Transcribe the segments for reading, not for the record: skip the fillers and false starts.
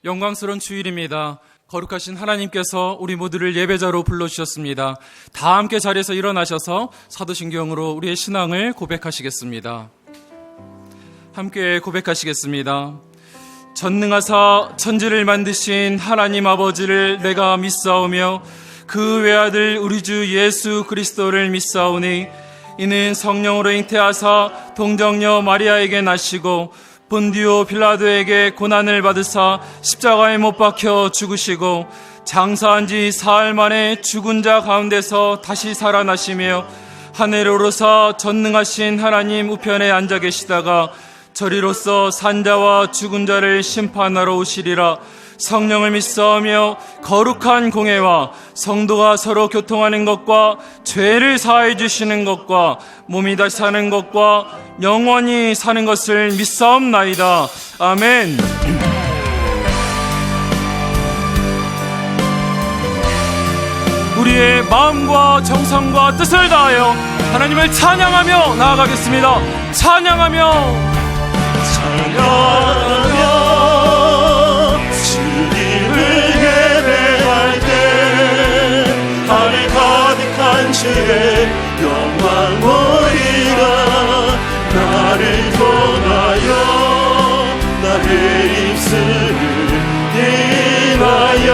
영광스러운 주일입니다. 거룩하신 하나님께서 우리 모두를 예배자로 불러주셨습니다. 다 함께 자리에서 일어나셔서 사도신경으로 우리의 신앙을 고백하시겠습니다. 함께 고백하시겠습니다. 전능하사 천지를 만드신 하나님 아버지를 내가 믿사오며 그 외아들 우리 주 예수 그리스도를 믿사오니 이는 성령으로 잉태하사 동정녀 마리아에게 나시고 본디오 빌라도에게 고난을 받으사 십자가에 못 박혀 죽으시고 장사한 지 사흘 만에 죽은 자 가운데서 다시 살아나시며 하늘에 오르사 전능하신 하나님 우편에 앉아 계시다가 저리로서 산자와 죽은 자를 심판하러 오시리라. 성령을 믿사오며 거룩한 공회와 성도가 서로 교통하는 것과 죄를 사해 주시는 것과 몸이 다시 사는 것과 영원히 사는 것을 믿사옵나이다. 아멘. 우리의 마음과 정성과 뜻을 다하여 하나님을 찬양하며 나아가겠습니다. 찬양하며 주님을 예배할 때 하늘 가득한 주의 영광 보리라. 나를 통하여 나의 입술을 인하여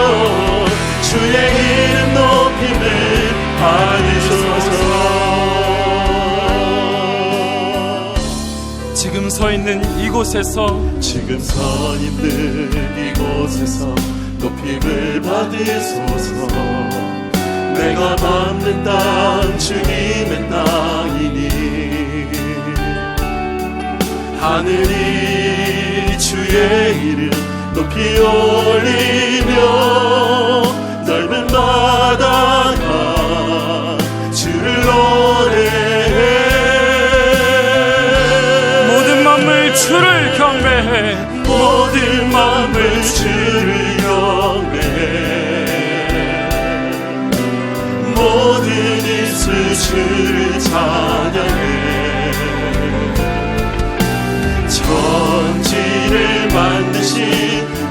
주의 이름 높임을 받으소서. 지금 서 있는 이곳에서 높임을 받으소서. 내가 밟는 땅 주님의 땅이니 하늘이 주의 이름 높이 올리며 넓은 바다가 주를 노래해. 모든 만물 주를 경배해. 모든 만물 주를 경배해. 모든 입술 주를 찬양해. 천지를 만드신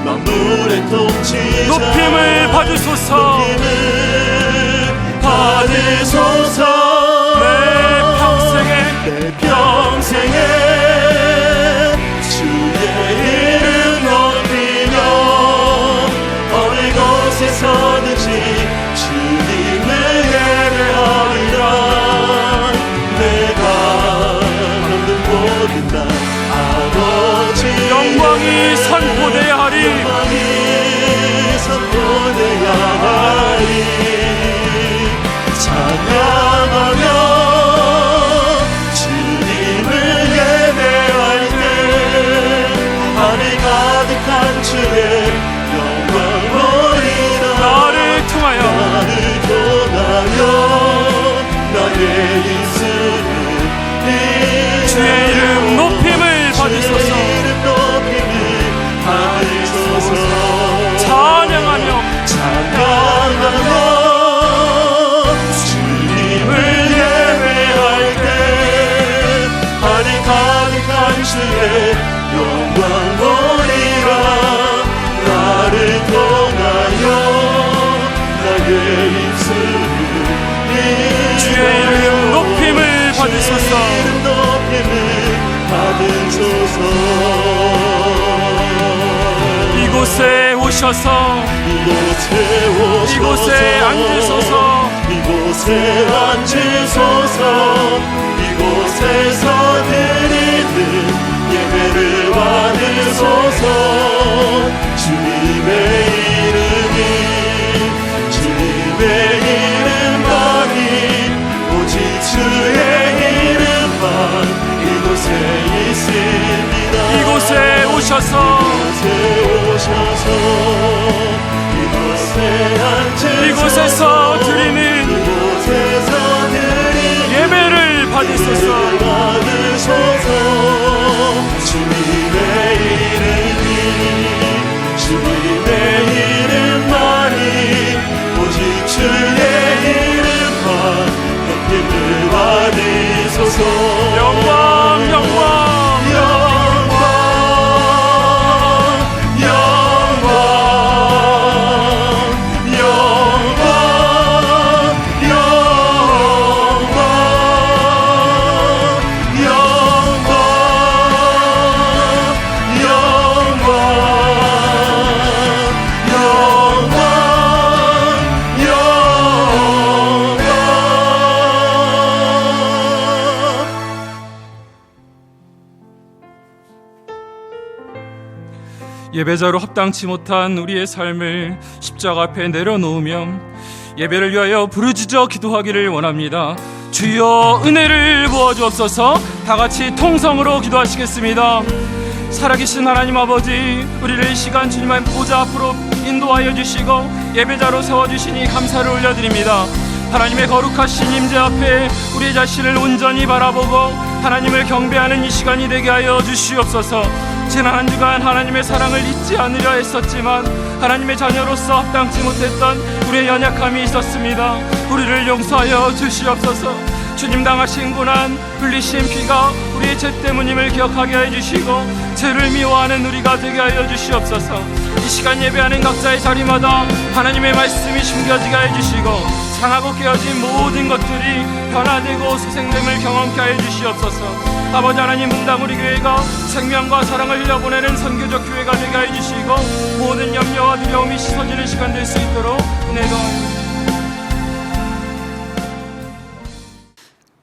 만물의 통치자 높임을 받으소서. 높임을 받으소서. 내 평생에 주의 이름 높이며 어느 곳에서든지 주님을 예배하리라. 내가 얻는 모든 날 아버지 영광이 선포되어야 하리. 영광이 선포되어야 하리. 찬양하며 주님을 예배할 때 하늘 가득한 주의 영광 보리라. 나를 통하여 나의 입술을 주의 이름 높임을 받으소서. 찬양하며 주님을 예배할 때 하늘 가득한 주의 영광 보리라. 나를 통하여 나의 입술을 주의 이름 높임을 받으소서. 이곳에 오셔서 이곳에 앉으소서. 이곳에서 드리는 예배를 받으소서. 주님의 이름만이 오직 주의 이름만 이곳에 있습니다. 이곳에 오셔서 이곳에서 드리는 예배를 받으소서. 주님의 이름만이 오직 주의 이름만 높임을 받으소서. 영광 영광 예배자로 합당치 못한 우리의 삶을 십자가 앞에 내려놓으며 예배를 위하여 부르짖어 기도하기를 원합니다. 주여 은혜를 부어주옵소서. 다같이 통성으로 기도하시겠습니다. 살아계신 하나님 아버지, 우리를 이 시간 주님의 보좌 앞으로 인도하여 주시고 예배자로 세워주시니 감사를 올려드립니다. 하나님의 거룩하신 임재 앞에 우리 자신을 온전히 바라보고 하나님을 경배하는 이 시간이 되게 하여 주시옵소서. 지난 한 주간 하나님의 사랑을 잊지 않으려 했었지만 하나님의 자녀로서 합당치 못했던 우리의 연약함이 있었습니다. 우리를 용서하여 주시옵소서. 주님 당하신 고난, 흘리신 피가 우리의 죄 때문임을 기억하게 해주시고 죄를 미워하는 우리가 되게 하여 주시옵소서. 이 시간 예배하는 각자의 자리마다 하나님의 말씀이 심겨지게 해주시고 상하고 깨어진 모든 것들이 변화되고 소생됨을 경험케 하여 주시옵소서. 아버지 하나님, 분당 우리 교회가 생명과 사랑을 흘려보내는 선교적 교회가 되게 하여 주시고 모든 염려와 두려움이 씻어지는 시간 될 수 있도록 은혜가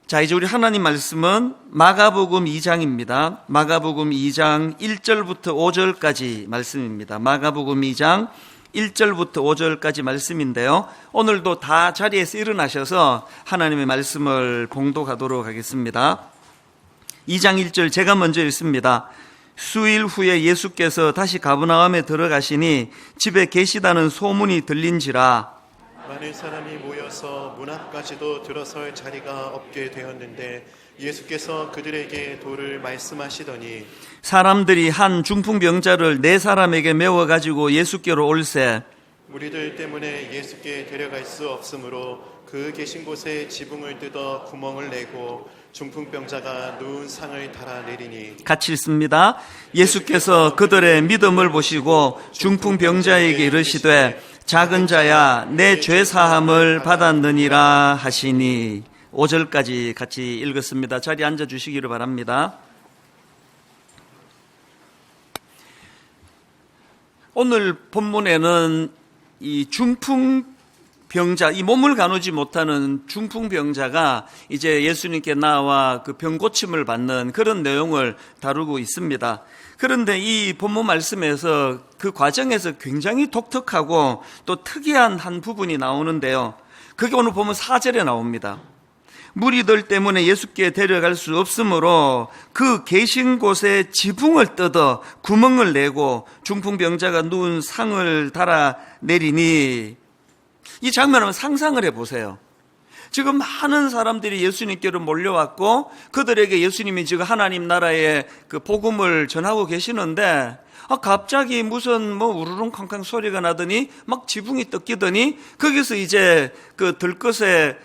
자, 이제 우리 하나님 말씀은 마가복음 2장입니다. 마가복음 2장 1절부터 5절까지 말씀입니다. 마가복음 2장 1절부터 5절까지 말씀인데요. 오늘도 다 자리에서 일어나셔서 하나님의 말씀을 봉독하도록 하겠습니다. 2장 1절 제가 먼저 읽습니다. 수일 후에 예수께서 다시 가버나움에 들어가시니 집에 계시다는 소문이 들린지라. 많은 사람이 모여서 문 앞까지도 들어설 자리가 없게 되었는데 예수께서 그들에게 도를 말씀하시더니 사람들이 한 중풍병자를 4사람에게 메워가지고 예수께로 올세 무리들 때문에 예수께 데려갈 수 없으므로 그 계신 곳에 지붕을 뜯어 구멍을 내고 중풍병자가 누운 상을 달아내리니. 같이 읽습니다. 예수께서 그들의 믿음을 보시고 중풍병자에게 이르시되 작은 자야 내 죄사함을 받았느니라 하시니. 5절까지 같이 읽었습니다. 자리에 앉아주시기를 바랍니다. 오늘 본문에는 이 중풍병자, 이 몸을 가누지 못하는 중풍병자가 이제 예수님께 나와 그 병 고침을 받는 그런 내용을 다루고 있습니다. 그런데 이 본문 말씀에서 그 과정에서 굉장히 독특하고 또 특이한 한 부분이 나오는데요. 그게 오늘 보면 4절에 나옵니다. 무리들 때문에 예수께 데려갈 수 없으므로 그 계신 곳에 지붕을 뜯어 구멍을 내고 중풍병자가 누운 상을 달아내리니. 이 장면을 상상을 해보세요. 지금 많은 사람들이 예수님께로 몰려왔고 그들에게 예수님이 지금 하나님 나라의 그 복음을 전하고 계시는데 갑자기 무슨 우르릉쾅쾅 소리가 나더니 막 지붕이 뜯기더니 거기서 이제 그 들것에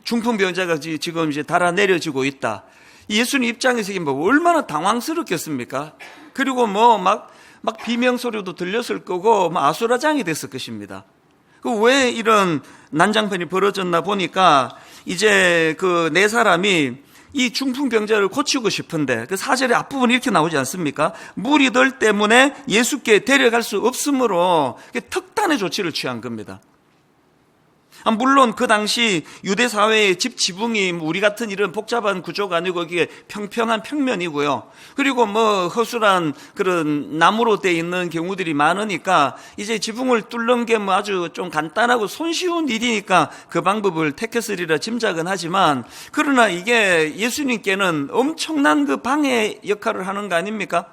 중풍병자가 지금 이제 달아내려지고 있다. 예수님 입장에서 이게 얼마나 당황스럽겠습니까? 그리고 막 비명소리도 들렸을 거고 아수라장이 됐을 것입니다. 왜 이런 난장판이 벌어졌나 보니까 이제 그 4사람이 이 중풍병자를 고치고 싶은데 그 4절의 앞부분이 이렇게 나오지 않습니까? 무리들 때문에 예수께 데려갈 수 없으므로 특단의 조치를 취한 겁니다. 물론 그 당시 유대 사회의 집 지붕이 우리 같은 이런 복잡한 구조가 아니고 이게 평평한 평면이고요. 그리고 허술한 그런 나무로 돼 있는 경우들이 많으니까 이제 지붕을 뚫는 게 아주 좀 간단하고 손쉬운 일이니까 그 방법을 택했으리라 짐작은 하지만 그러나 이게 예수님께는 엄청난 그 방해 역할을 하는 거 아닙니까?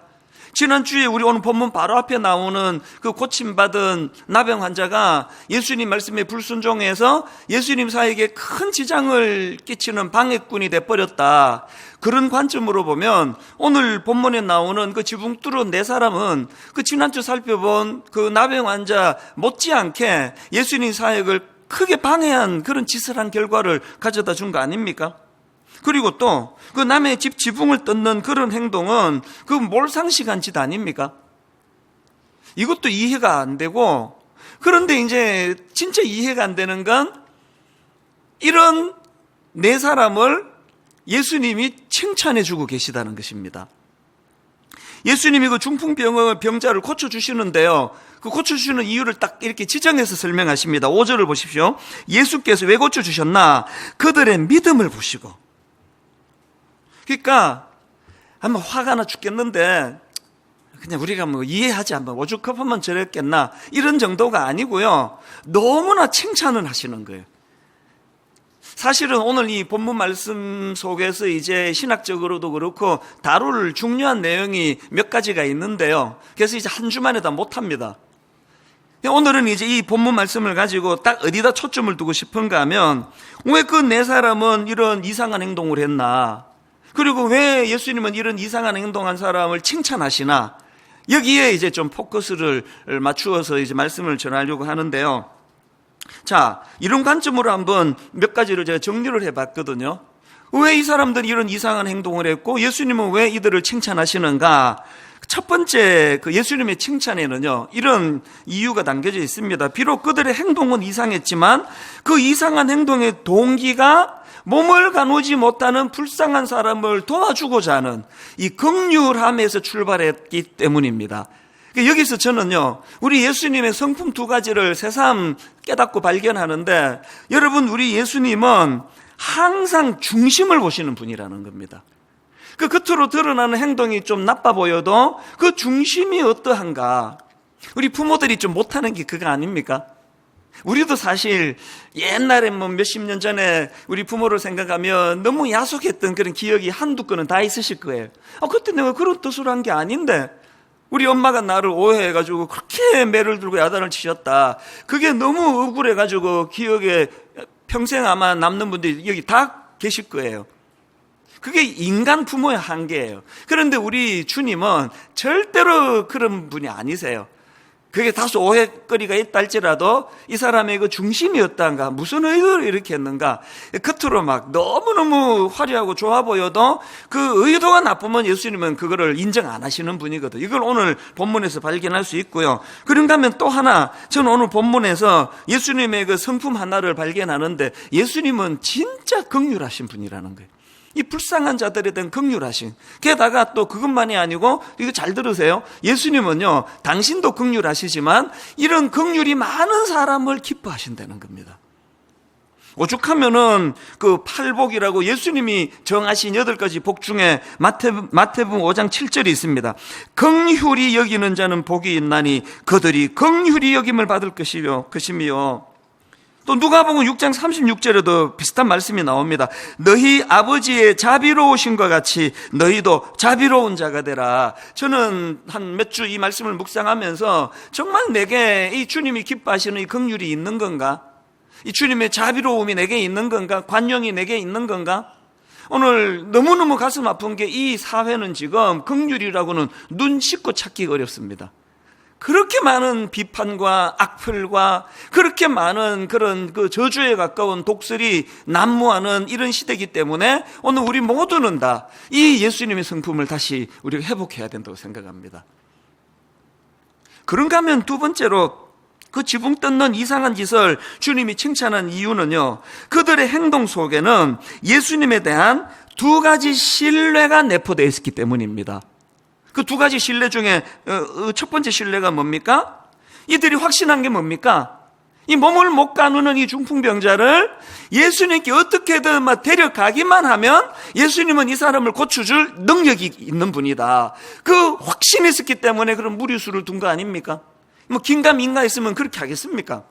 지난주에 우리 오늘 본문 바로 앞에 나오는 그 고침받은 나병 환자가 예수님 말씀에 불순종해서 예수님 사역에 큰 지장을 끼치는 방해꾼이 돼버렸다. 그런 관점으로 보면 오늘 본문에 나오는 그 지붕 뚫은 4사람은 그 지난주 살펴본 그 나병 환자 못지않게 예수님 사역을 크게 방해한 그런 짓을 한 결과를 가져다 준 거 아닙니까? 그리고 또 그 남의 집 지붕을 뜯는 그런 행동은 그 몰상식한 짓 아닙니까? 이것도 이해가 안 되고, 그런데 이제 진짜 이해가 안 되는 건 이런 4사람을 예수님이 칭찬해 주고 계시다는 것입니다. 예수님이 그 중풍병자를 고쳐주시는데요. 그 고쳐주시는 이유를 딱 이렇게 지정해서 설명하십니다. 5절을 보십시오. 예수께서 왜 고쳐주셨나? 그들의 믿음을 보시고. 그러니까 한번 화가 나 죽겠는데 그냥 우리가 뭐 이해하지 한번 오죽하면 저랬겠나 이런 정도가 아니고요. 너무나 칭찬을 하시는 거예요. 사실은 오늘 이 본문 말씀 속에서 이제 신학적으로도 그렇고 다룰 중요한 내용이 몇 가지가 있는데요. 그래서 이제 한 주만에 다 못합니다. 오늘은 이제 이 본문 말씀을 가지고 딱 어디다 초점을 두고 싶은가 하면 왜 그 네 사람은 이런 이상한 행동을 했나? 그리고 왜 예수님은 이런 이상한 행동한 사람을 칭찬하시나? 여기에 이제 좀 포커스를 맞추어서 이제 말씀을 전하려고 하는데요. 자, 이런 관점으로 한번 몇 가지를 제가 정리를 해봤거든요. 왜 이 사람들이 이런 이상한 행동을 했고 예수님은 왜 이들을 칭찬하시는가? 첫 번째 그 예수님의 칭찬에는요, 이런 이유가 담겨져 있습니다. 비록 그들의 행동은 이상했지만 그 이상한 행동의 동기가 몸을 가누지 못하는 불쌍한 사람을 도와주고자 하는 이 긍휼함에서 출발했기 때문입니다. 여기서 저는요, 우리 예수님의 성품 두 가지를 새삼 깨닫고 발견하는데, 여러분, 우리 예수님은 항상 중심을 보시는 분이라는 겁니다. 그 겉으로 드러나는 행동이 좀 나빠 보여도 그 중심이 어떠한가? 우리 부모들이 좀 못하는 게 그거 아닙니까? 우리도 사실 옛날에 뭐 몇십 년 전에 우리 부모를 생각하면 너무 야속했던 그런 기억이 한두 건은 다 있으실 거예요. 그때 내가 그런 뜻으로 한 게 아닌데 우리 엄마가 나를 오해해가지고 그렇게 매를 들고 야단을 치셨다. 그게 너무 억울해가지고 기억에 평생 아마 남는 분들이 여기 다 계실 거예요. 그게 인간 부모의 한계예요. 그런데 우리 주님은 절대로 그런 분이 아니세요. 그게 다소 오해거리가 있다 할지라도 이 사람의 그 중심이 어떠한가, 무슨 의도로 이렇게 했는가, 겉으로 막 너무너무 화려하고 좋아 보여도 그 의도가 나쁘면 예수님은 그거를 인정 안 하시는 분이거든요. 이걸 오늘 본문에서 발견할 수 있고요. 그런가 하면 또 하나, 저는 오늘 본문에서 예수님의 그 성품 하나를 발견하는데 예수님은 진짜 긍휼하신 분이라는 거예요. 이 불쌍한 자들에 대한 긍휼하심. 게다가 또 그것만이 아니고, 이거 잘 들으세요. 예수님은요, 당신도 긍휼하시지만 이런 긍휼이 많은 사람을 기뻐하신다는 겁니다. 오죽하면은 그 팔복이라고 예수님이 정하신 8가지 복 중에 마태복음 5장 7절이 있습니다. 긍휼히 여기는 자는 복이 있나니 그들이 긍휼히 여김을 받을 것이며, 또 누가복음 6장 36절에도 비슷한 말씀이 나옵니다. 너희 아버지의 자비로우신과 같이 너희도 자비로운 자가 되라. 저는 한 몇 주 이 말씀을 묵상하면서 정말 내게 이 주님이 기뻐하시는 이 긍휼이 있는 건가? 이 주님의 자비로움이 내게 있는 건가? 관용이 내게 있는 건가? 오늘 너무너무 가슴 아픈 게 이 사회는 지금 긍휼이라고는 눈 씻고 찾기가 어렵습니다. 그렇게 많은 비판과 악플과 그렇게 많은 그런 그 저주에 가까운 독설이 난무하는 이런 시대이기 때문에 오늘 우리 모두는 다 이 예수님의 성품을 다시 우리가 회복해야 된다고 생각합니다. 그런가 하면 두 번째로 그 지붕 뜯는 이상한 짓을 주님이 칭찬한 이유는요, 그들의 행동 속에는 예수님에 대한 2가지 신뢰가 내포되어 있었기 때문입니다. 그 2가지 신뢰 중에 첫 번째 신뢰가 뭡니까? 이들이 확신한 게 뭡니까? 이 몸을 못 가누는 이 중풍병자를 예수님께 어떻게든 막 데려가기만 하면 예수님은 이 사람을 고쳐줄 능력이 있는 분이다. 그 확신이 있었기 때문에 그런 무리수를 둔 거 아닙니까? 뭐 긴가민가 했으면 그렇게 하겠습니까?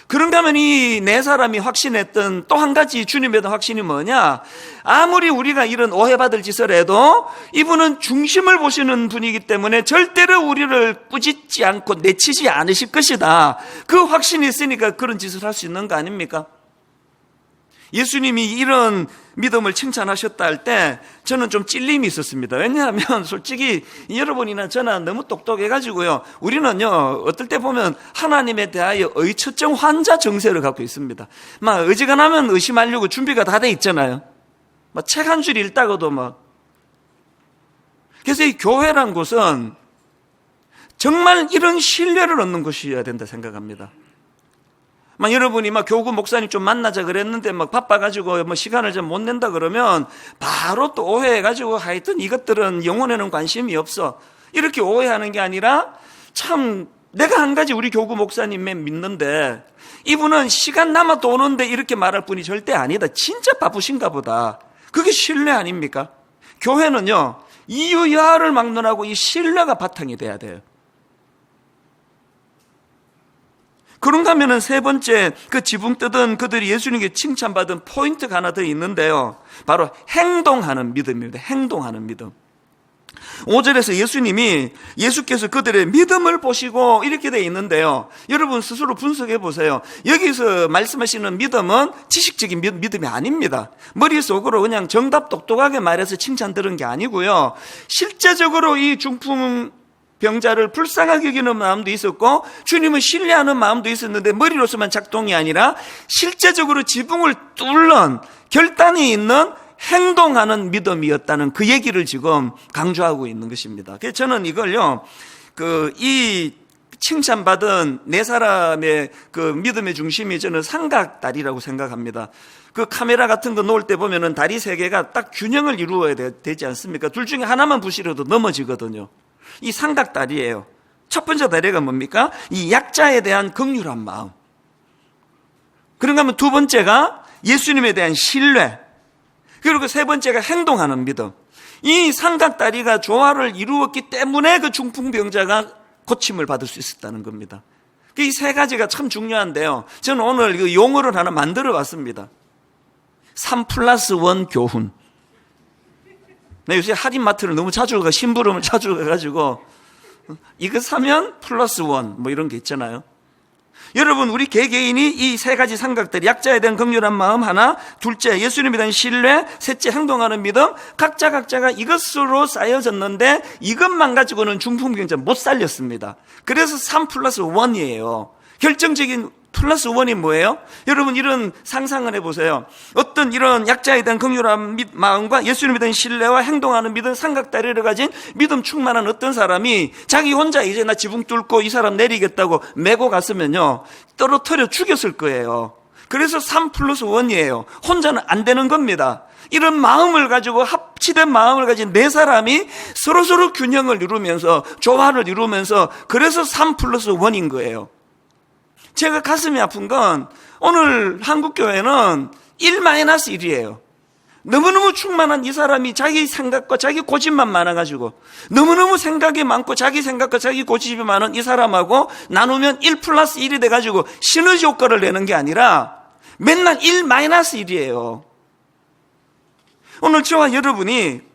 그런가 하면 이 네 사람이 확신했던 또 한 가지 주님에 대한 확신이 뭐냐? 아무리 우리가 이런 오해받을 짓을 해도 이분은 중심을 보시는 분이기 때문에 절대로 우리를 꾸짖지 않고 내치지 않으실 것이다. 그 확신이 있으니까 그런 짓을 할 수 있는 거 아닙니까? 예수님이 이런 믿음을 칭찬하셨다 할 때 저는 좀 찔림이 있었습니다. 왜냐하면 솔직히 여러분이나 저나 너무 똑똑해가지고요, 우리는요 어떨 때 보면 하나님에 대하여 의처증 환자 정세를 갖고 있습니다. 막 어지간하면 의심하려고 준비가 다 돼 있잖아요. 막 책 한 줄 읽다가도 막. 그래서 이 교회란 곳은 정말 이런 신뢰를 얻는 곳이어야 된다 생각합니다. 막 여러분이 막 교구 목사님 좀 만나자 그랬는데 막 바빠가지고 뭐 시간을 좀 못 낸다 그러면 바로 또 오해해가지고 하여튼 이것들은 영혼에는 관심이 없어. 이렇게 오해하는 게 아니라 참 내가 한 가지 우리 교구 목사님에 믿는데 이분은 시간 남아도 오는데 이렇게 말할 분이 절대 아니다. 진짜 바쁘신가 보다. 그게 신뢰 아닙니까? 교회는요, 이유 여하를 막론하고 이 신뢰가 바탕이 돼야 돼요. 그런가 하면은 세 번째 그 지붕 뜯은 그들이 예수님께 칭찬받은 포인트가 하나 더 있는데요. 바로 행동하는 믿음입니다. 행동하는 믿음. 5절에서 예수께서 그들의 믿음을 보시고 이렇게 되어 있는데요. 여러분 스스로 분석해 보세요. 여기서 말씀하시는 믿음은 지식적인 믿음이 아닙니다. 머릿속으로 그냥 정답 똑똑하게 말해서 칭찬 들은 게 아니고요. 실제적으로 이 중풍 병자를 불쌍하게 여기는 마음도 있었고 주님을 신뢰하는 마음도 있었는데 머리로서만 작동이 아니라 실제적으로 지붕을 뚫는 결단이 있는 행동하는 믿음이었다는 그 얘기를 지금 강조하고 있는 것입니다. 그래서 저는 이걸요, 이 칭찬받은 네 사람의 그 믿음의 중심이 저는 삼각다리라고 생각합니다. 그 카메라 같은 거 놓을 때 보면은 다리 세 개가 딱 균형을 이루어야 되지 않습니까? 둘 중에 하나만 부실해도 넘어지거든요. 이 삼각다리예요. 첫 번째 다리가 뭡니까? 이 약자에 대한 긍휼한 마음. 그런가 하면 두 번째가 예수님에 대한 신뢰. 그리고 세 번째가 행동하는 믿음. 이 삼각다리가 조화를 이루었기 때문에 그 중풍병자가 고침을 받을 수 있었다는 겁니다. 이 세 가지가 참 중요한데요. 저는 오늘 그 용어를 하나 만들어 봤습니다. 3+1 교훈. 나 요새 할인마트를 너무 자주 심부름을 자주 가가지고 이거 사면 +1 뭐 이런 게 있잖아요. 여러분, 우리 개개인이 이 세 가지 삼각들, 약자에 대한 긍휼한 마음 하나, 둘째 예수님에 대한 신뢰, 셋째 행동하는 믿음, 각자가 이것으로 쌓여졌는데 이것만 가지고는 중풍병자 못 살렸습니다. 그래서 3+1이에요. 결정적인 +1이 뭐예요? 여러분, 이런 상상을 해보세요. 어떤 이런 약자에 대한 긍휼한 마음과 예수님에 대한 신뢰와 행동하는 믿음, 삼각다리를 가진 믿음 충만한 어떤 사람이 자기 혼자 이제 나 지붕 뚫고 이 사람 내리겠다고 메고 갔으면요, 떨어뜨려 죽였을 거예요. 그래서 3+1이에요. 혼자는 안 되는 겁니다. 이런 마음을 가지고 합치된 마음을 가진 네 사람이 서로서로 균형을 이루면서 조화를 이루면서 그래서 3+1인 거예요. 제가 가슴이 아픈 건 오늘 한국교회는 1-1이에요. 너무너무 충만한 이 사람이 자기 생각과 자기 고집만 많아가지고 너무너무 생각이 많고 자기 생각과 자기 고집이 많은 이 사람하고 나누면 1+1이 돼가지고 시너지 효과를 내는 게 아니라 맨날 1-1이에요. 오늘 저와 여러분이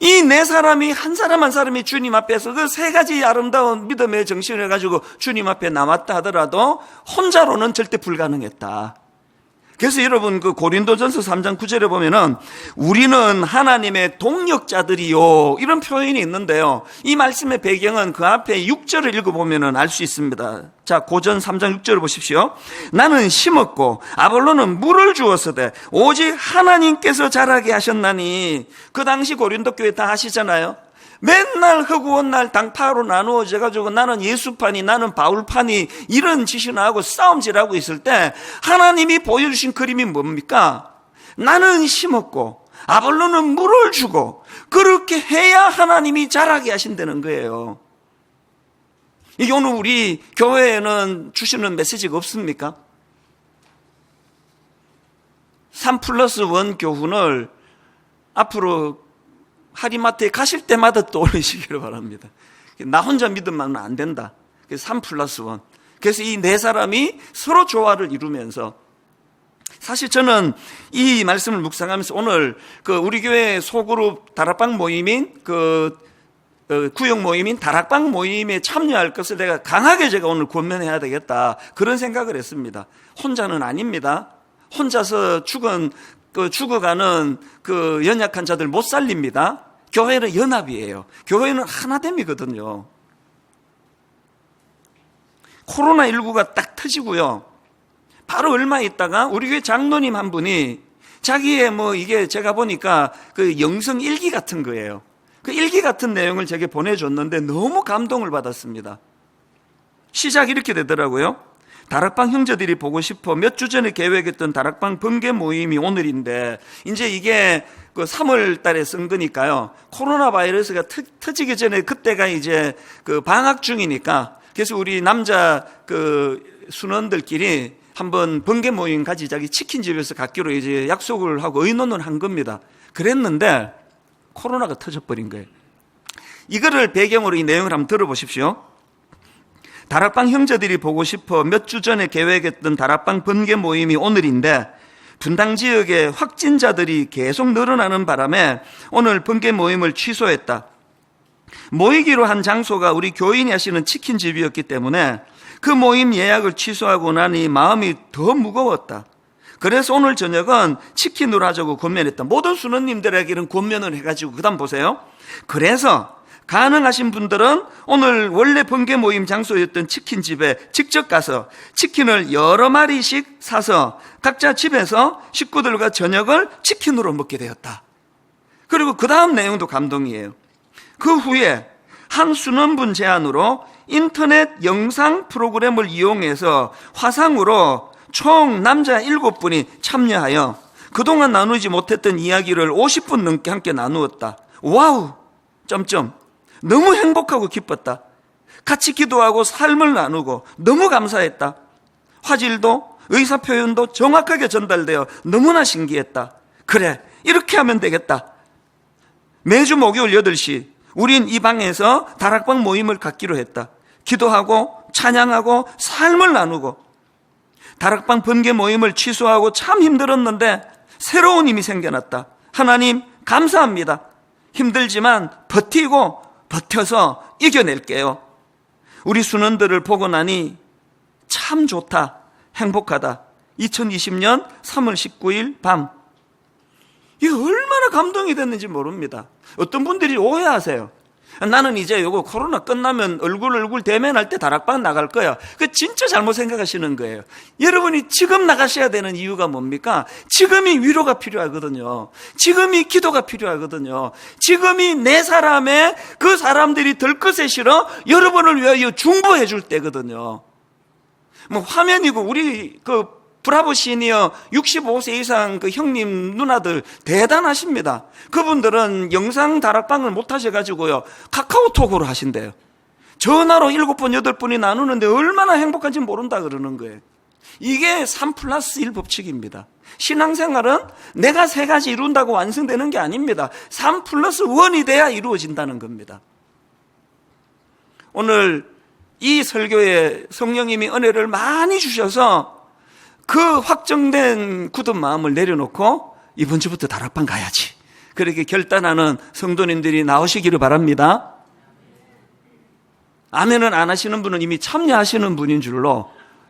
이 네 사람이 한 사람 한 사람이 주님 앞에서 그 세 가지 아름다운 믿음의 정신을 가지고 주님 앞에 남았다 하더라도 혼자로는 절대 불가능했다. 그래서 여러분 그 고린도전서 3장 9절에 보면은 우리는 하나님의 동역자들이요 이런 표현이 있는데요. 이 말씀의 배경은 그 앞에 6절을 읽어보면은 알 수 있습니다. 자, 고전 3장 6절을 보십시오. 나는 심었고 아볼로는 물을 주었으되 오직 하나님께서 자라게 하셨나니. 그 당시 고린도 교회 다 아시잖아요. 맨날 허구한 날 당파로 나누어져가지고 나는 예수파니 나는 바울파니 이런 짓이나 하고 싸움질하고 있을 때 하나님이 보여주신 그림이 뭡니까? 나는 심었고 아볼로는 물을 주고 그렇게 해야 하나님이 자라게 하신다는 거예요. 이게 오늘 우리 교회에는 주시는 메시지가 없습니까? 3+1 교훈을 앞으로 할인마트에 가실 때마다 떠올리시기를 바랍니다. 나 혼자 믿음만은 안 된다. 그래서 3+1. 그래서 이 네 사람이 서로 조화를 이루면서 사실 저는 이 말씀을 묵상하면서 오늘 그 우리 교회 소그룹 다락방 모임인 구역 모임인 다락방 모임에 참여할 것을 내가 강하게 제가 오늘 권면해야 되겠다. 그런 생각을 했습니다. 혼자는 아닙니다. 혼자서 죽어가는 그 연약한 자들 못 살립니다. 교회는 연합이에요. 교회는 하나됨이거든요. 코로나19가 딱 터지고요. 바로 얼마 있다가 우리 교회 장로님 한 분이 자기의 이게 제가 보니까 그 영성 일기 같은 거예요. 그 일기 같은 내용을 제게 보내줬는데 너무 감동을 받았습니다. 시작이 이렇게 되더라고요. 다락방 형제들이 보고 싶어 몇 주 전에 계획했던 다락방 번개 모임이 오늘인데 이제 이게 그 3월 달에 쓴 거니까요. 코로나 바이러스가 터지기 전에 그때가 이제 그 방학 중이니까 그래서 우리 남자 그 순원들끼리 한번 번개 모임 가지자기 치킨집에서 갖기로 이제 약속을 하고 의논을 한 겁니다. 그랬는데 코로나가 터져버린 거예요. 이거를 배경으로 이 내용을 한번 들어보십시오. 다락방 형제들이 보고 싶어 몇 주 전에 계획했던 다락방 번개 모임이 오늘인데 분당 지역에 확진자들이 계속 늘어나는 바람에 오늘 번개 모임을 취소했다. 모이기로 한 장소가 우리 교인이 하시는 치킨집이었기 때문에 그 모임 예약을 취소하고 나니 마음이 더 무거웠다. 그래서 오늘 저녁은 치킨으로 하자고 권면했다. 모든 순원님들에게는 권면을 해가지고 그 다음 보세요. 그래서 가능하신 분들은 오늘 원래 번개 모임 장소였던 치킨집에 직접 가서 치킨을 여러 마리씩 사서 각자 집에서 식구들과 저녁을 치킨으로 먹게 되었다. 그리고 그 다음 내용도 감동이에요. 그 후에 한 순원분 제안으로 인터넷 영상 프로그램을 이용해서 화상으로 총 남자 7분이 참여하여 그동안 나누지 못했던 이야기를 50분 넘게 함께 나누었다. 와우! 너무 행복하고 기뻤다. 같이 기도하고 삶을 나누고 너무 감사했다. 화질도 의사표현도 정확하게 전달되어 너무나 신기했다. 그래, 이렇게 하면 되겠다. 매주 목요일 8시 우린 이 방에서 다락방 모임을 갖기로 했다. 기도하고 찬양하고 삶을 나누고 다락방 번개 모임을 취소하고 참 힘들었는데 새로운 힘이 생겨났다. 하나님 감사합니다. 힘들지만 버텨서 이겨낼게요. 우리 순원들을 보고 나니 참 좋다, 행복하다. 2020년 3월 19일 밤. 이게 얼마나 감동이 됐는지 모릅니다. 어떤 분들이 오해하세요. 나는 이제 요거 코로나 끝나면 얼굴 대면할 때 다락방 나갈 거야. 그 진짜 잘못 생각하시는 거예요. 여러분이 지금 나가셔야 되는 이유가 뭡니까? 지금이 위로가 필요하거든요. 지금이 기도가 필요하거든요. 지금이 내 사람의 그 사람들이 들것에 실어 여러분을 위하여 중보해 줄 때거든요. 뭐 화면이고 우리 그 브라보 시니어 65세 이상 그 형님 누나들 대단하십니다. 그분들은 영상 다락방을 못 하셔가지고요 카카오톡으로 하신대요. 전화로 7분 8분이 나누는데 얼마나 행복한지 모른다 그러는 거예요. 이게 3+1 법칙입니다. 신앙생활은 내가 3가지 이룬다고 완성되는 게 아닙니다. 3+1이 돼야 이루어진다는 겁니다. 오늘 이 설교에 성령님이 은혜를 많이 주셔서 그 확정된 굳은 마음을 내려놓고 이번 주부터 다락방 가야지, 그렇게 결단하는 성도님들이 나오시기를 바랍니다. 아멘은 안 하시는 분은 이미 참여하시는 분인 줄로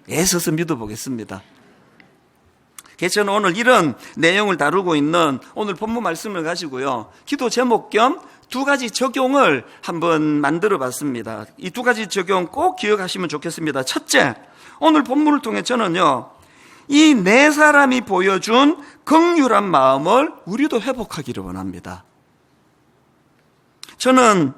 애써서 믿어보겠습니다. 그래서 저는 오늘 이런 내용을 다루고 있는 오늘 본문 말씀을 가지고요 기도 제목 겸 2가지 적용을 한번 만들어 봤습니다. 이 2가지 적용 꼭 기억하시면 좋겠습니다. 첫째, 오늘 본문을 통해 저는요 이 네 사람이 보여준 긍휼한 마음을 우리도 회복하기를 원합니다. 저는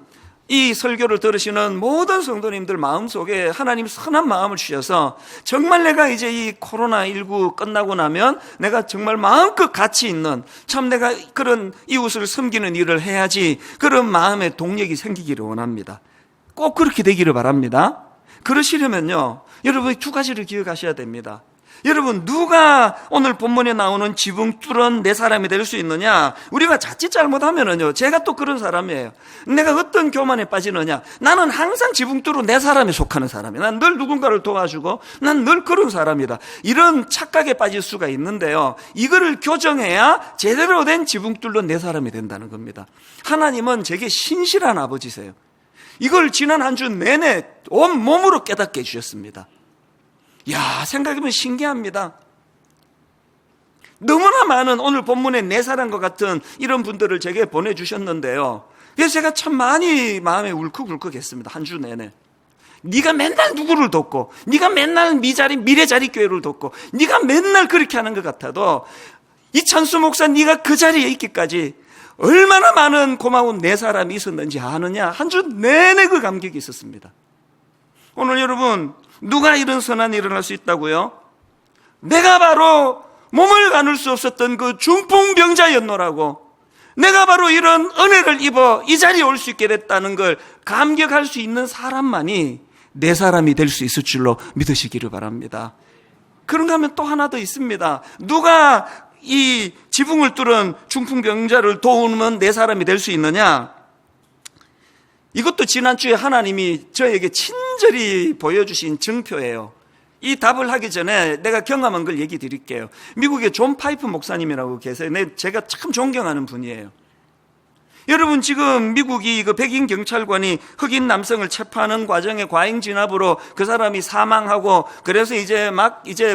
이 설교를 들으시는 모든 성도님들 마음속에 하나님 선한 마음을 주셔서 정말 내가 이제 이 코로나19 끝나고 나면 내가 정말 마음껏 가치 있는, 참 내가 그런 이웃을 섬기는 일을 해야지, 그런 마음의 동력이 생기기를 원합니다. 꼭 그렇게 되기를 바랍니다. 그러시려면요 여러분이 2가지를 기억하셔야 됩니다. 여러분, 누가 오늘 본문에 나오는 지붕 뚫은 내 사람이 될 수 있느냐? 우리가 자칫 잘못하면은요, 제가 또 그런 사람이에요. 내가 어떤 교만에 빠지느냐? 나는 항상 지붕 뚫은 내 사람에 속하는 사람이야. 난 늘 누군가를 도와주고 난 늘 그런 사람이다. 이런 착각에 빠질 수가 있는데요, 이거를 교정해야 제대로 된 지붕 뚫는 내 사람이 된다는 겁니다. 하나님은 제게 신실한 아버지세요. 이걸 지난 한 주 내내 온 몸으로 깨닫게 해주셨습니다. 야, 생각해보면 신기합니다. 너무나 많은 오늘 본문의 네 사람과 같은 이런 분들을 제게 보내주셨는데요, 그래서 제가 참 많이 마음에 울컥울컥했습니다. 한 주 내내. 네가 맨날 누구를 돕고, 네가 맨날 미래자리교회를 돕고, 네가 맨날 그렇게 하는 것 같아도 이찬수 목사 네가 그 자리에 있기까지 얼마나 많은 고마운 네 사람이 있었는지 아느냐? 한 주 내내 그 감격이 있었습니다. 오늘 여러분, 누가 이런 선한 일을 할 수 있다고요? 내가 바로 몸을 가눌 수 없었던 그 중풍병자였노라고, 내가 바로 이런 은혜를 입어 이 자리에 올 수 있게 됐다는 걸 감격할 수 있는 사람만이 내 사람이 될 수 있을 줄로 믿으시기를 바랍니다. 그런가 하면 또 하나 더 있습니다. 누가 이 지붕을 뚫은 중풍병자를 도우면 네 사람이 될 수 있느냐? 이것도 지난주에 하나님이 저에게 친절히 보여주신 증표예요. 이 답을 하기 전에 내가 경험한 걸 얘기 드릴게요. 미국에 존 파이프 목사님이라고 계세요. 제가 참 존경하는 분이에요. 여러분, 지금 미국이 그 백인 경찰관이 흑인 남성을 체포하는 과정에 과잉 진압으로 그 사람이 사망하고, 그래서 이제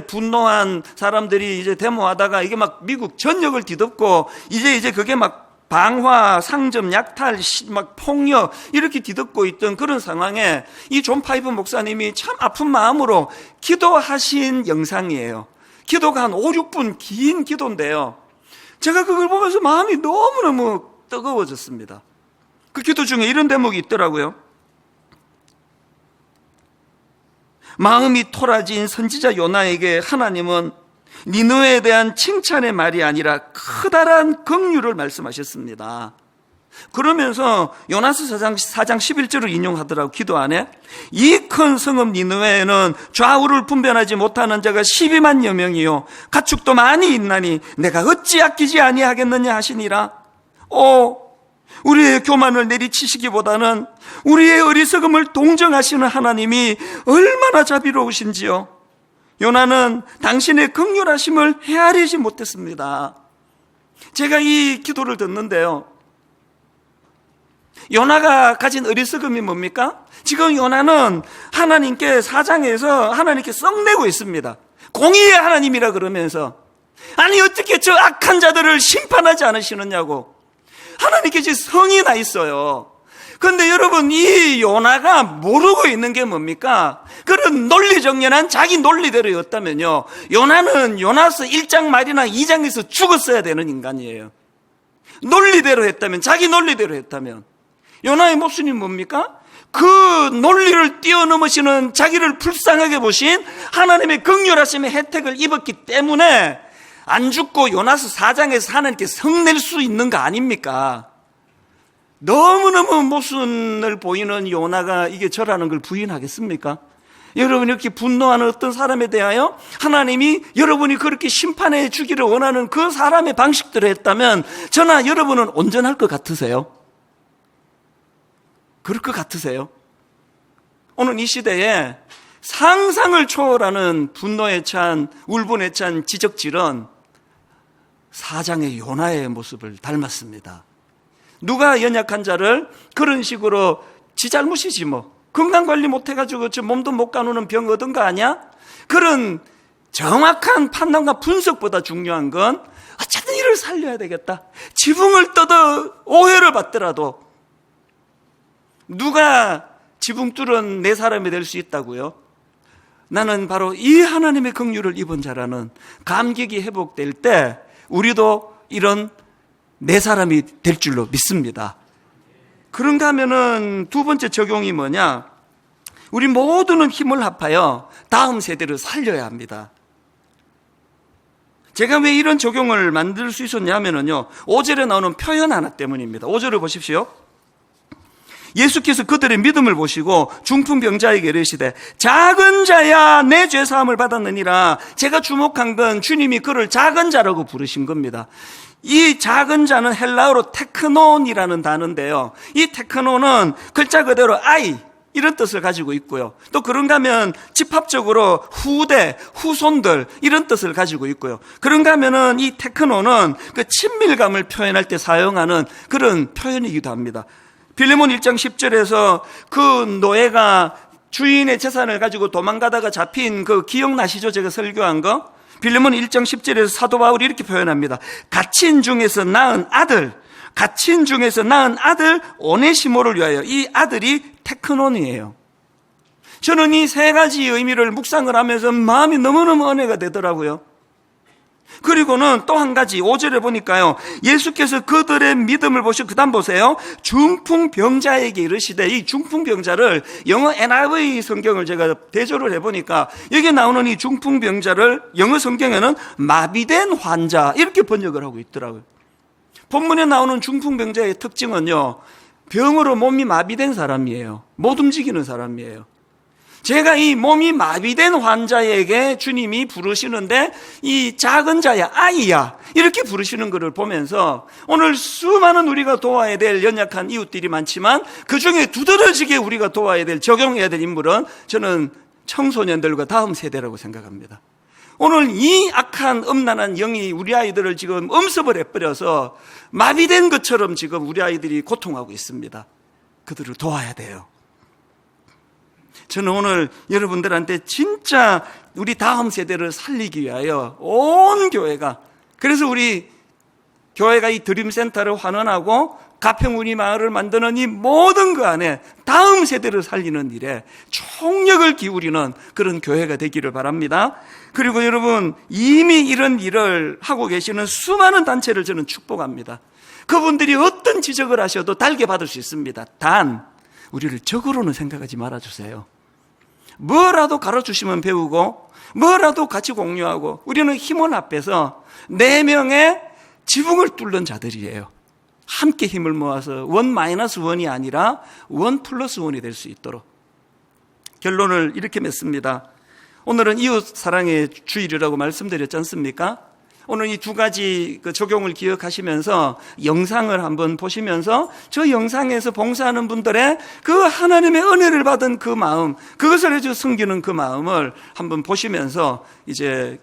분노한 사람들이 이제 데모하다가 이게 막 미국 전역을 뒤덮고, 이제 그게 막 방화, 상점, 약탈, 막 폭력 이렇게 뒤덮고 있던 그런 상황에 이 존 파이프 목사님이 참 아픈 마음으로 기도하신 영상이에요. 기도가 한 5, 6분 긴 기도인데요. 제가 그걸 보면서 마음이 너무너무 뜨거워졌습니다. 그 기도 중에 이런 대목이 있더라고요. 마음이 토라진 선지자 요나에게 하나님은 니느웨에 대한 칭찬의 말이 아니라 커다란 긍휼을 말씀하셨습니다. 그러면서 요나서 4장 11절을 인용하더라고. 기도 안에 이 큰 성읍 니느웨에는 좌우를 분별하지 못하는 자가 12만여 명이요 가축도 많이 있나니 내가 어찌 아끼지 아니하겠느냐 하시니라. 우리의 교만을 내리치시기보다는 우리의 어리석음을 동정하시는 하나님이 얼마나 자비로우신지요. 요나는 당신의 긍휼하심을 헤아리지 못했습니다. 제가 이 기도를 듣는데요, 요나가 가진 어리석음이 뭡니까? 지금 요나는 하나님께 사장에서 하나님께 썩내고 있습니다. 공의의 하나님이라 그러면서, 아니 어떻게 저 악한 자들을 심판하지 않으시느냐고. 하나님께 지금 성이 나 있어요. 그런데 여러분, 이 요나가 모르고 있는 게 뭡니까? 그런 논리정연한 자기 논리대로였다면요, 요나는 요나서 1장 말이나 2장에서 죽었어야 되는 인간이에요. 논리대로 했다면, 자기 논리대로 했다면. 요나의 모순이 뭡니까? 그 논리를 뛰어넘으시는, 자기를 불쌍하게 보신 하나님의 긍휼하심의 혜택을 입었기 때문에 안 죽고 요나서 4장에서 하나님께 성낼 수 있는 거 아닙니까? 너무너무 모순을 보이는 요나가 이게 저라는 걸 부인하겠습니까? 여러분, 이렇게 분노하는 어떤 사람에 대하여 하나님이 여러분이 그렇게 심판해 주기를 원하는 그 사람의 방식대로 했다면 저나 여러분은 온전할 것 같으세요? 그럴 것 같으세요? 오늘 이 시대에 상상을 초월하는 분노에 찬, 울분에 찬 지적질은 4장의 요나의 모습을 닮았습니다. 누가 연약한 자를 그런 식으로 지 잘못이지 뭐, 건강관리 못해가지고 저 몸도 못 가누는 병 얻은 거 아니야? 그런 정확한 판단과 분석보다 중요한 건 어쨌든 이를 살려야 되겠다. 지붕을 뜯어 오해를 받더라도 누가 지붕 뚫은 내 사람이 될 수 있다고요? 나는 바로 이 하나님의 긍휼을 입은 자라는 감격이 회복될 때 우리도 이런 내 사람이 될 줄로 믿습니다. 그런가 하면은 두 번째 적용이 뭐냐? 우리 모두는 힘을 합하여 다음 세대를 살려야 합니다. 제가 왜 이런 적용을 만들 수 있었냐면요, 5절에 나오는 표현 하나 때문입니다. 5절을 보십시오. 예수께서 그들의 믿음을 보시고 중풍병자에게 이르시되 작은 자야 내 죄사함을 받았느니라. 제가 주목한 건 주님이 그를 작은 자라고 부르신 겁니다. 이 작은 자는 헬라어로 테크논이라는 단어인데요, 이 테크논은 글자 그대로 아이 이런 뜻을 가지고 있고요, 또 그런가 하면 집합적으로 후대, 후손들 이런 뜻을 가지고 있고요, 그런가 하면은 이 테크논은 그 친밀감을 표현할 때 사용하는 그런 표현이기도 합니다. 빌레몬 1장 10절에서 그 노예가 주인의 재산을 가지고 도망가다가 잡힌 그 기억나시죠? 제가 설교한 거. 빌레몬 1장 10절에서 사도 바울이 이렇게 표현합니다. 갇힌 중에서 낳은 아들 오네시모를 위하여. 이 아들이 테크논이에요. 저는 이 세 가지 의미를 묵상을 하면서 마음이 너무너무 은혜가 되더라고요. 그리고는 또 한 가지 5절에 보니까요, 예수께서 그들의 믿음을 보시고, 그 다음 보세요, 중풍병자에게 이르시되, 이 중풍병자를 영어 NIV 성경을 제가 대조를 해보니까 여기 나오는 이 중풍병자를 영어 성경에는 마비된 환자 이렇게 번역을 하고 있더라고요. 본문에 나오는 중풍병자의 특징은요, 병으로 몸이 마비된 사람이에요. 못 움직이는 사람이에요. 제가 이 몸이 마비된 환자에게 주님이 부르시는데 이 작은 자야, 아이야, 이렇게 부르시는 것을 보면서 오늘 수많은 우리가 도와야 될 연약한 이웃들이 많지만 그중에 두드러지게 우리가 도와야 될, 적용해야 될 인물은 저는 청소년들과 다음 세대라고 생각합니다. 오늘 이 악한 음란한 영이 우리 아이들을 지금 엄습을 해버려서 마비된 것처럼 지금 우리 아이들이 고통하고 있습니다. 그들을 도와야 돼요. 저는 오늘 여러분들한테 진짜 우리 다음 세대를 살리기 위하여 온 교회가, 그래서 우리 교회가 이 드림센터를 환원하고 가평우리 마을을 만드는 이 모든 그 안에 다음 세대를 살리는 일에 총력을 기울이는 그런 교회가 되기를 바랍니다. 그리고 여러분, 이미 이런 일을 하고 계시는 수많은 단체를 저는 축복합니다. 그분들이 어떤 지적을 하셔도 달게 받을 수 있습니다. 단 우리를 적으로는 생각하지 말아주세요. 뭐라도 가르쳐주시면 배우고 뭐라도 같이 공유하고, 우리는 힘원 앞에서 4명의 지붕을 뚫는 자들이에요. 함께 힘을 모아서 1-1이 아니라 1+1이 될 수 있도록. 결론을 이렇게 맺습니다. 오늘은 이웃 사랑의 주일이라고 말씀드렸지 않습니까? 오늘 이 2가지 그 적용을 기억하시면서 영상을 한번 보시면서 저 영상에서 봉사하는 분들의 그 하나님의 은혜를 받은 그 마음, 그것을 해서 섬기는 그 마음을 한번 보시면서 이제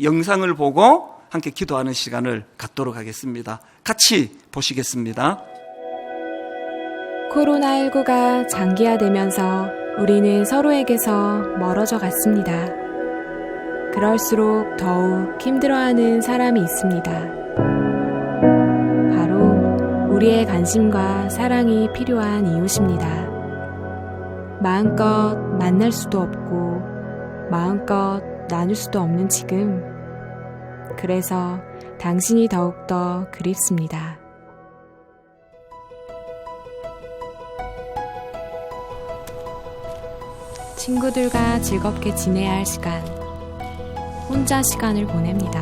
영상을 보고 함께 기도하는 시간을 갖도록 하겠습니다. 같이 보시겠습니다. 코로나19가 장기화되면서 우리는 서로에게서 멀어져 갔습니다. 그럴수록 더욱 힘들어하는 사람이 있습니다. 바로 우리의 관심과 사랑이 필요한 이웃입니다. 마음껏 만날 수도 없고 마음껏 나눌 수도 없는 지금, 그래서 당신이 더욱더 그립습니다. 친구들과 즐겁게 지내야 할 시간, 혼자 시간을 보냅니다.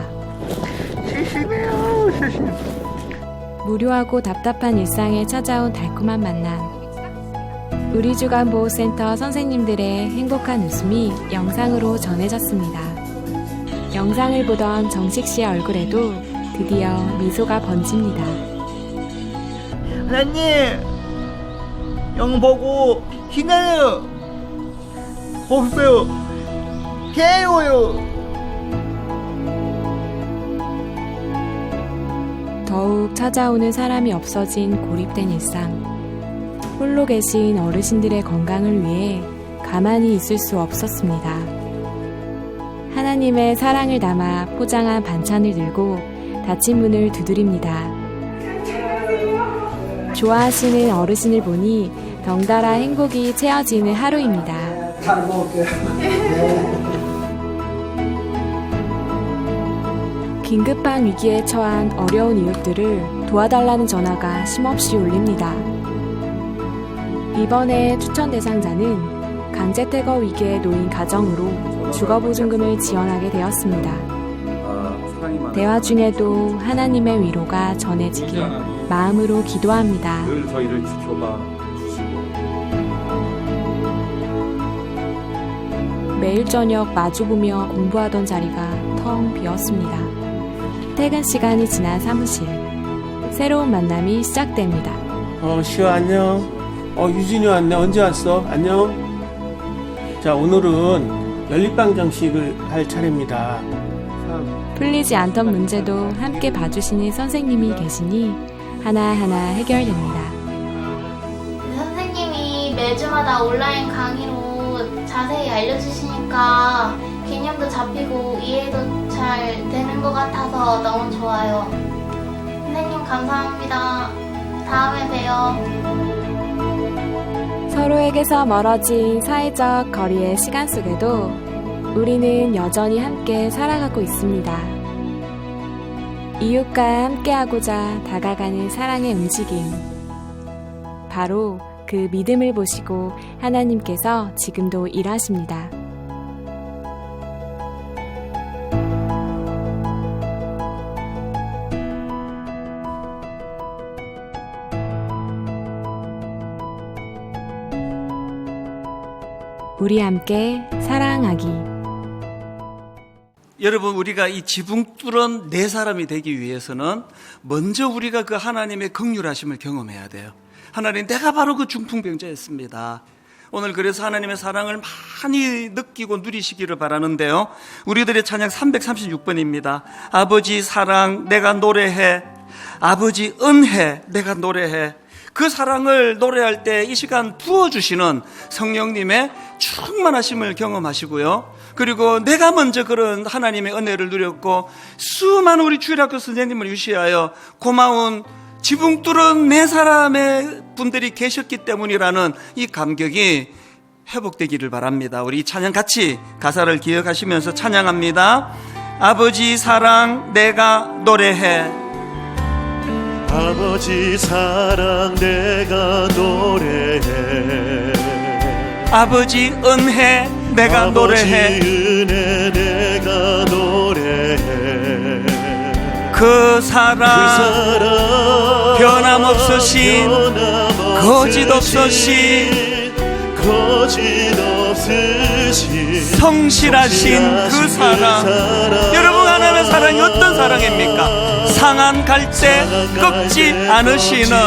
무료하고 답답한 일상에 찾아온 달콤한 만남. 우리주간보호센터 선생님들의 행복한 웃음이 영상으로 전해졌습니다. 영상을 보던 정식 씨의 얼굴에도 드디어 미소가 번집니다. 하나님, 영 보고 희나요. 없어요. 개워요. 더욱 찾아오는 사람이 없어진 고립된 일상. 홀로 계신 어르신들의 건강을 위해 가만히 있을 수 없었습니다. 하나님의 사랑을 담아 포장한 반찬을 들고 닫힌 문을 두드립니다. 좋아하시는 어르신을 보니 덩달아 행복이 채워지는 하루입니다. 잘 먹을게요. 긴급한 위기에 처한 어려운 이웃들을 도와달라는 전화가 쉼없이 울립니다. 이번에 추천 대상자는 강제퇴거 위기에 놓인 가정으로 주거보증금을 지원하게 되었습니다. 대화 중에도 하나님의 위로가 전해지길 마음으로 기도합니다. 늘 저희를 지켜봐 주시고 매일 저녁 마주보며 공부하던 자리가 텅 비었습니다. 퇴근 시간이 지난 사무실. 새로운 만남이 시작됩니다. 시호 안녕. 유진이 왔네. 언제 왔어? 안녕. 자, 오늘은 연립방 정식을 할 차례입니다. 풀리지 않던 문제도 함께 봐주시는 선생님이 계시니 하나하나 해결됩니다. 선생님이 매주마다 온라인 강의로 자세히 알려주시니까 개념도 잡히고 이해도 잘 되는 것 같아서 너무 좋아요. 선생님 감사합니다. 다음에 봬요. 서로에게서 멀어진 사회적 거리의 시간 속에도 우리는 여전히 함께 살아가고 있습니다. 이웃과 함께하고자 다가가는 사랑의 움직임. 바로 그 믿음을 보시고 하나님께서 지금도 일하십니다. 우리 함께 사랑하기. 여러분, 우리가 이 지붕 뚫은 네 사람이 되기 위해서는 먼저 우리가 그 하나님의 긍휼하심을 경험해야 돼요. 하나님, 내가 바로 그 중풍병자였습니다. 오늘 그래서 하나님의 사랑을 많이 느끼고 누리시기를 바라는데요. 우리들의 찬양 336번입니다. 아버지 사랑 내가 노래해, 아버지 은혜 내가 노래해. 그 사랑을 노래할 때 이 시간 부어주시는 성령님의 충만하심을 경험하시고요. 그리고 내가 먼저 그런 하나님의 은혜를 누렸고 수많은 우리 주일학교 선생님을 유시하여 고마운 지붕 뚫은 네 사람의 분들이 계셨기 때문이라는 이 감격이 회복되기를 바랍니다. 우리 이 찬양 같이 가사를 기억하시면서 찬양합니다. 아버지 사랑 내가 노래해, 아버지 사랑 내가 노래해, 아버지 은혜 내가 아버지 노래해, 은혜 내가 노래해. 그 사랑 변함없으신 거짓 없으신 성실하신 그 사랑. 여러분, 하나님의 사랑이 어떤 사랑입니까? 상한 갈대 꺾지 않으시는,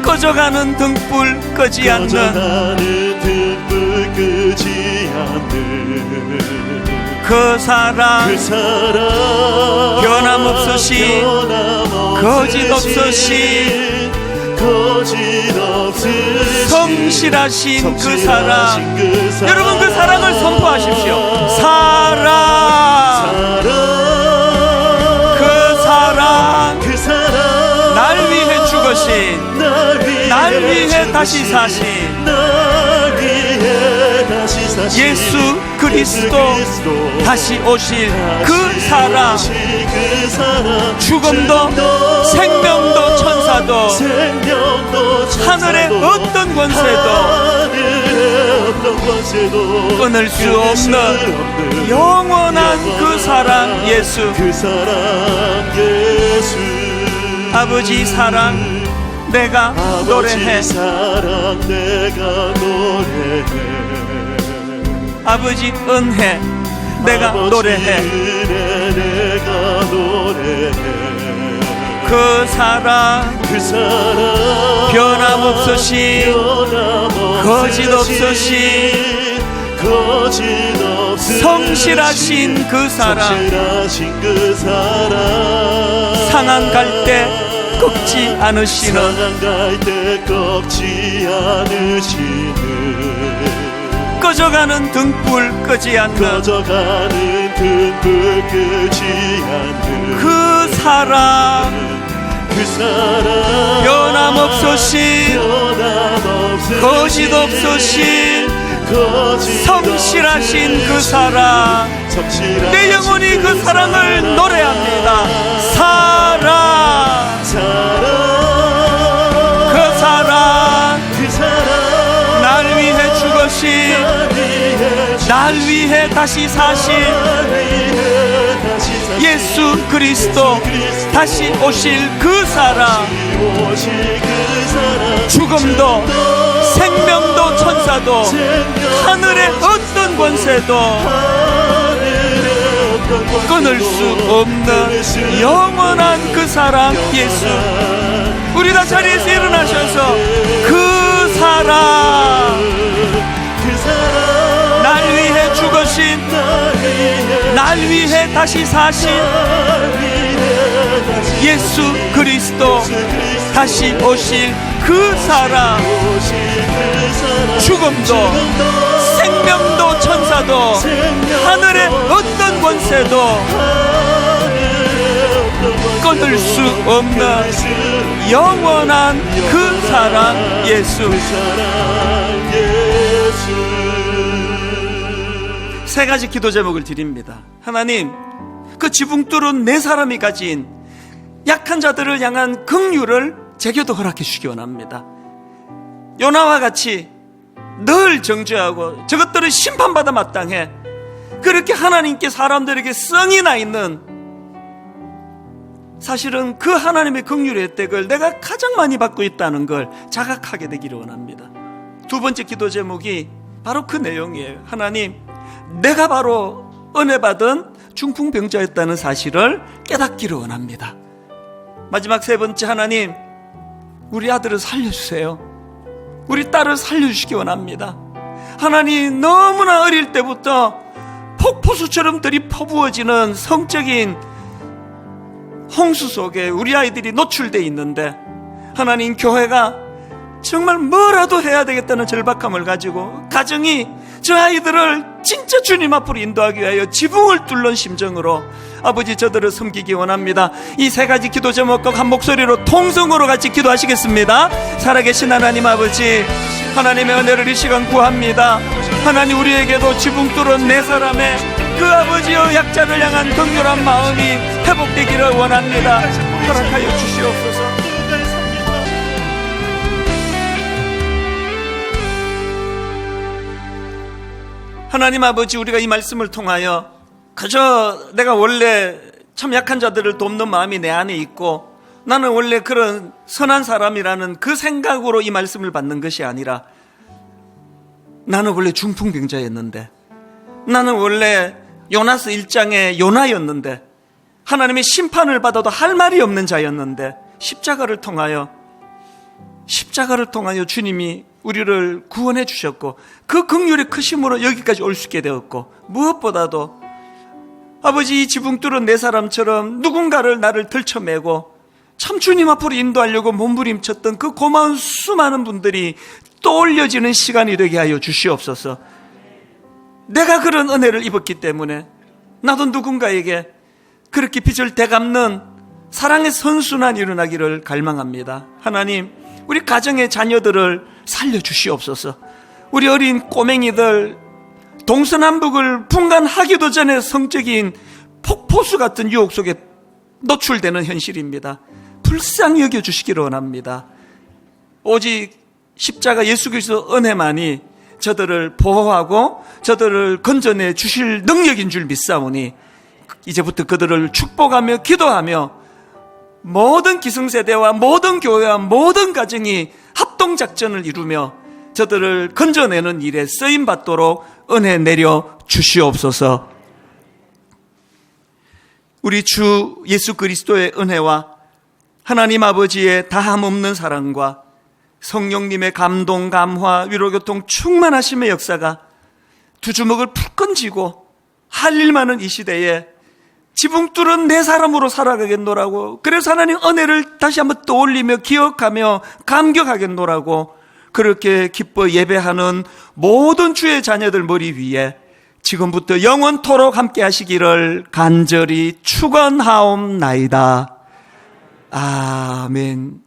꺼져가는 등불 끄지 않는 그 사랑, 변함없으신 거짓 없으신 성실하신 그 사랑. 여러분, 그 사랑을 선포하십시오. 사랑, 그 사랑, 날 위해 죽으신, 날 위해 다시 사신 예수 그리스도 다시 오실 그 사랑. 죽음도 생명도 천사도 하늘의 어떤 권세도 끊을 수 없는 영원한 그 사랑 예수. 아버지 사랑 내가 노래해, 아버지 은혜 내가 노래해, 그 사랑 변함없으신 거짓 없으신 성실하신 그 사랑. 상한 갈대 꺾지 않으시는, 꺼져가는 등불 끄지 않는 그 사랑. 변함없으신 거짓 없으신 성실하신 그 사랑. 내 영혼이 그 사랑을 노래합니다. 사랑, 그 사랑, 날 위해 죽으신, 날 위해 다시 사신 예수 그리스도 다시 오실 그 사랑. 죽음도 생명도 천사도 하늘의 어떤 권세도 끊을 수 없는 영원한 그 사랑 예수. 우리 다 자리에서 일어나셔서 그 사랑, 날 위해 죽으신, 날 위해 다시 사신 예수 그리스도 다시 오실 그 사랑. 죽음도 생명도 천사도 하늘의 어떤 권세도 끊을 수 없는 영원한 그 사랑 예수. 세 가지 기도 제목을 드립니다. 하나님, 그 지붕 뚫은 네 사람이 가진 약한 자들을 향한 긍휼을 제게도 허락해 주시기 원합니다. 요나와 같이 늘 정죄하고 저것들을 심판받아 마땅해, 그렇게 하나님께 사람들에게 썽이 나 있는, 사실은 그 하나님의 긍휼의 혜택을 내가 가장 많이 받고 있다는 걸 자각하게 되기를 원합니다. 두 번째 기도 제목이 바로 그 내용이에요. 하나님, 내가 바로 은혜 받은 중풍병자였다는 사실을 깨닫기를 원합니다. 마지막 세 번째, 하나님, 우리 아들을 살려주세요. 우리 딸을 살려주시기 원합니다. 하나님, 너무나 어릴 때부터 폭포수처럼 들이퍼부어지는 성적인 홍수 속에 우리 아이들이 노출되어 있는데, 하나님, 교회가 정말 뭐라도 해야 되겠다는 절박함을 가지고 가정이 저 아이들을 진짜 주님 앞으로 인도하기 위하여 지붕을 뚫는 심정으로 아버지, 저들을 섬기기 원합니다. 이 세 가지 기도 제목 꼭 한 목소리로 통성으로 같이 기도하시겠습니다. 살아계신 하나님 아버지, 하나님의 은혜를 이 시간 구합니다. 하나님, 우리에게도 지붕 뚫은 네 사람의 그 아버지여 약자를 향한 긍휼한 마음이 회복되기를 원합니다. 허락하여 주시옵소서. 하나님 아버지, 우리가 이 말씀을 통하여 그저 내가 원래 참 약한 자들을 돕는 마음이 내 안에 있고 나는 원래 그런 선한 사람이라는 그 생각으로 이 말씀을 받는 것이 아니라, 나는 원래 중풍병자였는데, 나는 원래 요나스 1장의 요나였는데, 하나님의 심판을 받아도 할 말이 없는 자였는데, 십자가를 통하여 주님이 우리를 구원해 주셨고, 그 긍휼의 크심으로 여기까지 올 수 있게 되었고, 무엇보다도 아버지, 이 지붕 뚫은 네 사람처럼 누군가를 나를 들쳐매고 참 주님 앞으로 인도하려고 몸부림쳤던 그 고마운 수많은 분들이 떠올려지는 시간이 되게 하여 주시옵소서. 내가 그런 은혜를 입었기 때문에 나도 누군가에게 그렇게 빚을 되갚는 사랑의 선순환이 일어나기를 갈망합니다. 하나님, 우리 가정의 자녀들을 살려주시옵소서. 우리 어린 꼬맹이들 동서남북을 분간하기도 전에 성적인 폭포수 같은 유혹 속에 노출되는 현실입니다. 불쌍히 여겨주시기를 원합니다. 오직 십자가 예수 그리스도 은혜만이 저들을 보호하고 저들을 건져내 주실 능력인 줄 믿사오니, 이제부터 그들을 축복하며 기도하며 모든 기성세대와 모든 교회와 모든 가정이 합동작전을 이루며 저들을 건져내는 일에 쓰임받도록 은혜 내려 주시옵소서. 우리 주 예수 그리스도의 은혜와 하나님 아버지의 다함없는 사랑과 성령님의 감동, 감화, 위로교통 충만하심의 역사가 두 주먹을 푹 건지고 할 일 많은 이 시대에 지붕 뚫은 내 사람으로 살아가겠노라고, 그래서 하나님 은혜를 다시 한번 떠올리며 기억하며 감격하겠노라고 그렇게 기뻐 예배하는 모든 주의 자녀들 머리 위에 지금부터 영원토록 함께 하시기를 간절히 축원하옵나이다. 아멘.